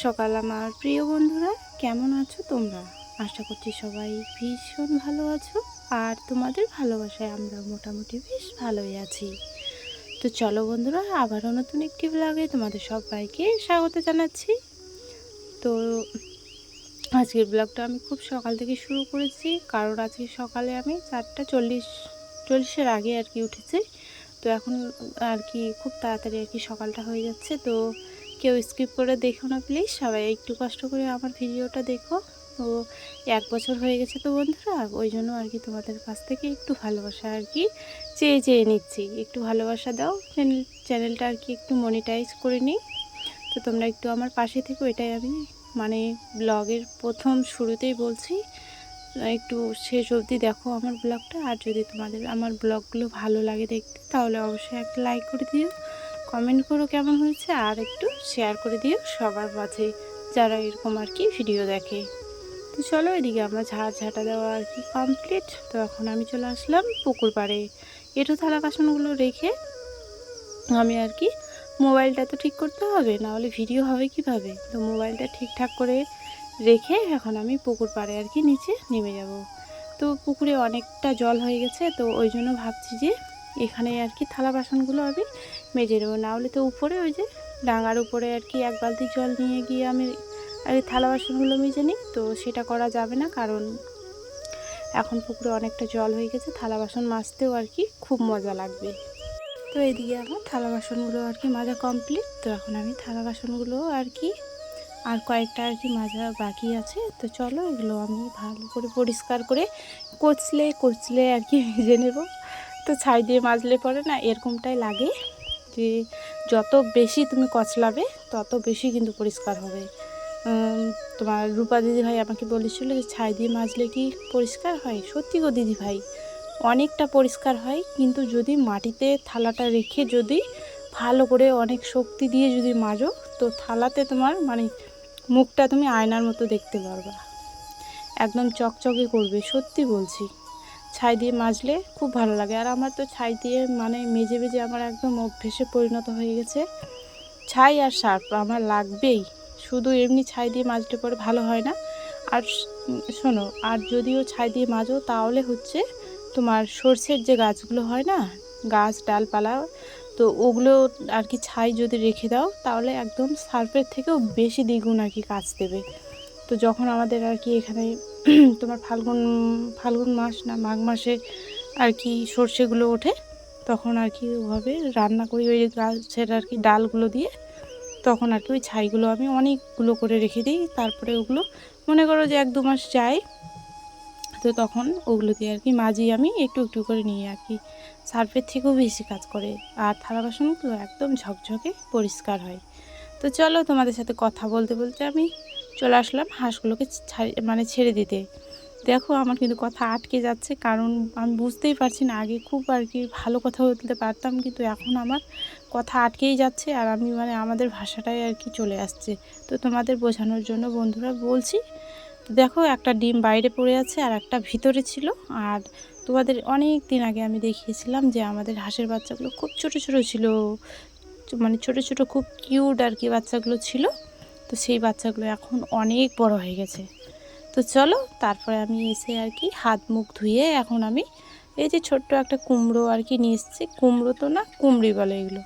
সকাল আমার প্রিয় বন্ধুরা, কেমন আছো তোমরা? আশা করছি সবাই ভীষণ ভালো আছো। আর তোমাদের ভালোবাসায় আমরা মোটামুটি বেশ ভালোই আছি। তো চলো বন্ধুরা, আবারও নতুন একটি ব্লগে তোমাদের সবাইকে স্বাগত জানাচ্ছি। তো আজকের ব্লগটা আমি খুব সকাল থেকে শুরু করেছি, কারণ আজকে সকালে আমি 4:40 আগে আর কি উঠেছি। তো এখন আর কি খুব তাড়াতাড়ি আর কি সকালটা হয়ে যাচ্ছে। তো কেউ স্কিপ করে দেখো না প্লিজ, সবাই একটু কষ্ট করে আমার ভিডিওটা দেখো। তো 1 বছর হয়ে গেছে তো বন্ধুরা, ওই জন্য আর কি তোমাদের কাছ থেকে একটু ভালোবাসা আর কি চেয়ে নিচ্ছি। একটু ভালোবাসা দাও, চ্যানেলটা আর কি একটু মনিটাইজ করে নিই। তো তোমরা একটু আমার পাশে থেকো, এটাই আমি মানে ব্লগের প্রথম শুরুতেই বলছি। একটু শেষ অবধি দেখো আমার ব্লগটা। আর যদি তোমাদের আমার ব্লগগুলো ভালো লাগে দেখতে, তাহলে অবশ্যই একটা লাইক করে দিও, কমেন্ট করো কেমন হয়েছে, আর একটু শেয়ার করে দিও সবার মাঝে যারা এরকম আর কি ভিডিও দেখে। তো চলো, এদিকে আমরা ঝাঁটা দেওয়া আর কি কমপ্লিট। তো এখন আমি চলে আসলাম পুকুর পাড়ে। এঁটো থালা বাসনগুলো রেখে আমি আর কি মোবাইলটা তো ঠিক করতে হবে, না হলে ভিডিও হবে কিভাবে। তো মোবাইলটা ঠিকঠাক করে রেখে এখন আমি পুকুর পাড়ে আর কি নিচে নেমে যাব। তো পুকুরে অনেকটা জল হয়ে গেছে, তো ওই জন্য ভাবছি যে এখানে আর কি থালা বাসনগুলো আমি মেজে নেবো। না হলে তো উপরে ওই যে ডাঙার উপরে আর কি 1 বালতি জল নিয়ে গিয়ে আমি আর এই থালা বাসনগুলো মেজে নিই। তো সেটা করা যাবে না, কারণ এখন পুকুরে অনেকটা জল হয়ে গেছে, থালা বাসন মাজতেও আর কি খুব মজা লাগবে। তো এইদিকে আমার থালা বাসনগুলো আর কি মাজা কমপ্লিট। তো এখন আমি থালা বাসনগুলো আর কি আর কয়েকটা আর কি মাজা বাকি আছে। তো চলো, এগুলো আমি ভালো করে পরিষ্কার করে কচলে আর কি ভেজে নেব। তো ছাই দিয়ে মাজলে পরে না এরকমটাই লাগে যে যত বেশি তুমি কচলাবে তত বেশি কিন্তু পরিষ্কার হবে। তোমার রূপা দিদিভাই আমাকে বলেছিল যে ছাই দিয়ে মাজলে কি পরিষ্কার হয়? সত্যি গো দিদিভাই, অনেকটা পরিষ্কার হয়। কিন্তু যদি মাটিতে থালাটা রেখে যদি ভালো করে অনেক শক্তি দিয়ে যদি মাজো, তো থালাতে তোমার মানে মুখটা তুমি আয়নার মতো দেখতে পারবা, একদম চকচকে করবে। সত্যি বলছি, ছাই দিয়ে মাজলে খুব ভালো লাগে। আর আমার তো ছাই দিয়ে মানে মেজে মেজে আমার একদম অভ্যেসে পরিণত হয়ে গেছে। ছাই আর সার্ফ আমার লাগবেই, শুধু এমনি ছাই দিয়ে মাজলে পরে ভালো হয় না। আর শোনো, আর যদিও ছাই দিয়ে মাজো তাহলে হচ্ছে তোমার সর্ষের যে গাছগুলো হয় না, গাছ ডালপালা, তো ওগুলো আর কি ছাই যদি রেখে দাও তাহলে একদম সার্ফের থেকেও বেশি দ্বিগুণ আর কি কাজ দেবে। তো যখন আমাদের আর কি এখানে তোমার ফাল্গুন মাস না মাঘ মাসে আর কি সর্ষেগুলো ওঠে, তখন আর কি ওভাবে রান্না করি ওই গাছের আর কি ডালগুলো দিয়ে। তখন আর কি ওই ছাইগুলো আমি অনেকগুলো করে রেখে দিই। তারপরে ওগুলো মনে করো যে 1-2 মাস যায়, তো তখন ওগুলো দিয়ে আর কি মাজি আমি একটু একটু করে নিয়ে আর কি। সার্ফের থেকেও বেশি কাজ করে, আর থালা বাসনগুলো একদম ঝকঝকে পরিষ্কার হয়। তো চলো, তোমাদের সাথে কথা বলতে বলতে আমি চলে আসলাম হাঁসগুলোকে মানে ছেড়ে দিতে। দেখো আমার কিন্তু কথা আটকে যাচ্ছে, কারণ আমি বুঝতেই পারছি না। আগে খুব আর কি ভালো কথা বলতে পারতাম, কিন্তু এখন আমার কথা আটকেই যাচ্ছে, আর আমি মানে আমাদের ভাষাটাই আর কি চলে আসছে। তো তোমাদের বোঝানোর জন্য বন্ধুরা বলছি। তো দেখো, একটা ডিম বাইরে পড়ে আছে আর একটা ভিতরে ছিল। আর তোমাদের অনেক দিন আগে আমি দেখিয়েছিলাম যে আমাদের হাঁসের বাচ্চাগুলো খুব ছোট ছোট ছিল, মানে ছোট ছোট খুব কিউট আর কি বাচ্চাগুলো ছিল। তো সেই বাচ্চাগুলো এখন অনেক বড় হয়ে গেছে। তো চলো, তারপরে আমি এসে আর কি হাত মুখ ধুয়ে এখন আমি এই যে ছোট্ট একটা কুমড়ো আর কি নিয়ে এসেছি। কুমড়ো তো না, কুমড়ি বলে এগুলো।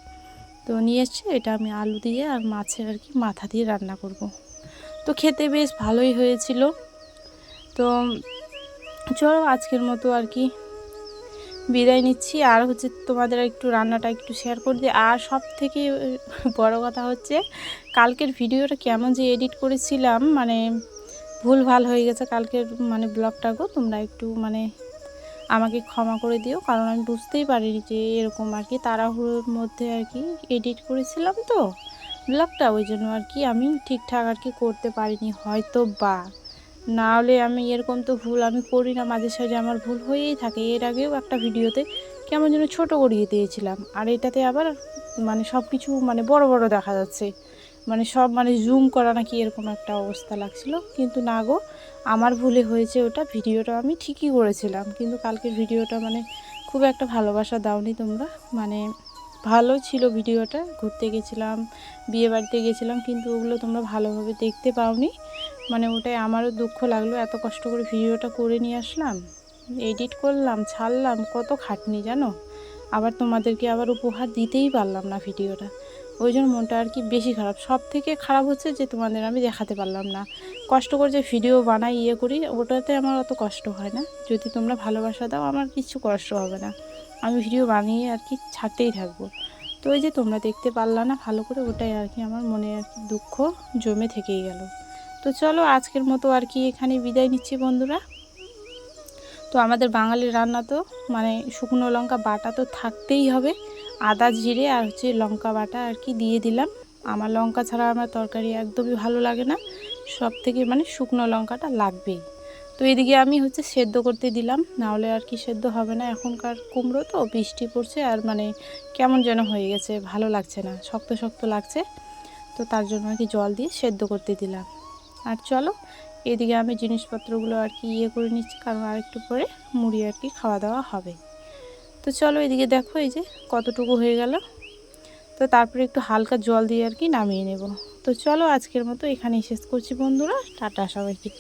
তো নিয়ে এসছি, এটা আমি আলু দিয়ে আর মাছের আর কি মাথা দিয়ে রান্না করব। তো খেতে বেশ ভালোই হয়েছিল। তো চলো, আজকের মতো আর কি বিদায় নিচ্ছি। আর হচ্ছে তোমাদের একটু রান্নাটা একটু শেয়ার করে দিই। আর সব থেকে বড় কথা হচ্ছে, কালকের ভিডিওটা কেমন যে এডিট করেছিলাম, মানে ভুল ভাল হয়ে গেছে কালকের মানে ব্লগটাকেও তোমরা একটু মানে আমাকে ক্ষমা করে দিও, কারণ আমি বুঝতেই পারিনি যে এরকম আর কি তাড়াহুড়োর মধ্যে আর কি এডিট করেছিলাম তো ব্লগটা, ওই জন্য আর কি আমি ঠিকঠাক আর কি করতে পারিনি হয়তো বা। না হলে আমি এরকম তো ভুল আমি করি না, মাঝে সাঝে আমার ভুল হয়েই থাকে। এর আগেও একটা ভিডিওতে কেমন যেন ছোটো করিয়ে দিয়েছিলাম, আর এটাতে আবার মানে সব কিছু মানে বড় বড় দেখা যাচ্ছে, মানে সব মানে জুম করা নাকি এরকম একটা অবস্থা লাগছিল। কিন্তু না গো, আমার ভুলে হয়েছে ওটা। ভিডিওটা আমি ঠিকই করেছিলাম, কিন্তু কালকের ভিডিওটা মানে খুব একটা ভালোবাসা দাওনি তোমরা, মানে ভালো ছিল ভিডিওটা। ঘুরতে গেছিলাম, বিয়ে বাড়িতে গেছিলাম, কিন্তু ওগুলো তোমরা ভালোভাবে দেখতে পাওনি। মানে ওটাই আমারও দুঃখ লাগলো, এত কষ্ট করে ভিডিওটা করে নিয়ে আসলাম, এডিট করলাম, ছাড়লাম, কত খাটনি জানো। আবার তোমাদেরকে আবার উপহার দিতেই পারলাম না ভিডিওটা, ওই জন্য মনটা আর কি বেশি খারাপ। সব থেকে খারাপ হচ্ছে যে তোমাদের আমি দেখাতে পারলাম না। কষ্ট করে যে ভিডিও বানাই করি, ওটাতে আমার অত কষ্ট হয় না। যদি তোমরা ভালোবাসা দাও আমার কিছু কষ্ট হবে না, আমি ভিডিও বানিয়ে আর কি ছাড়তেই থাকবো। তো ওই যে তোমরা দেখতে পারলা না ভালো করে, ওটাই আর কি আমার মনে আর কি দুঃখ জমে থেকেই গেল। তো চলো আজকের মতো আর কি এখানে বিদায় নিচ্ছি বন্ধুরা। তো আমাদের বাঙালির রান্না তো মানে শুকনো লঙ্কা বাটা তো থাকতেই হবে, আদা জিরে আর হচ্ছে লঙ্কা বাটা আর কি দিয়ে দিলাম। আমার লঙ্কা ছাড়া আমার তরকারি একদমই ভালো লাগে না, সব থেকে মানে শুকনো লঙ্কাটা লাগবেই। তো এদিকে আমি হচ্ছে সেদ্ধ করতে দিলাম, নাহলে আর কি সেদ্ধ হবে না। এখনকার কুমড়ো তো বৃষ্টি পড়ছে আর মানে কেমন যেন হয়ে গেছে, ভালো লাগছে না, শক্ত শক্ত লাগছে। তো তার জন্য আর কি জল দিয়ে সেদ্ধ করতে দিলাম। আর চলো এদিকে আমি জিনিসপত্রগুলো আর কি করে নিচ্ছি, কারণ আরেকটু পরে মুড়ি আর কি খাওয়া দাওয়া হবে। তো চলো এদিকে দেখো এই যে কতটুকু হয়ে গেল। তো তারপরে একটু হালকা জল দিয়ে আর কি নামিয়ে নেব। তো চলো আজকের মতো এখানেই শেষ করছি বন্ধুরা, টাটা সবাইকে।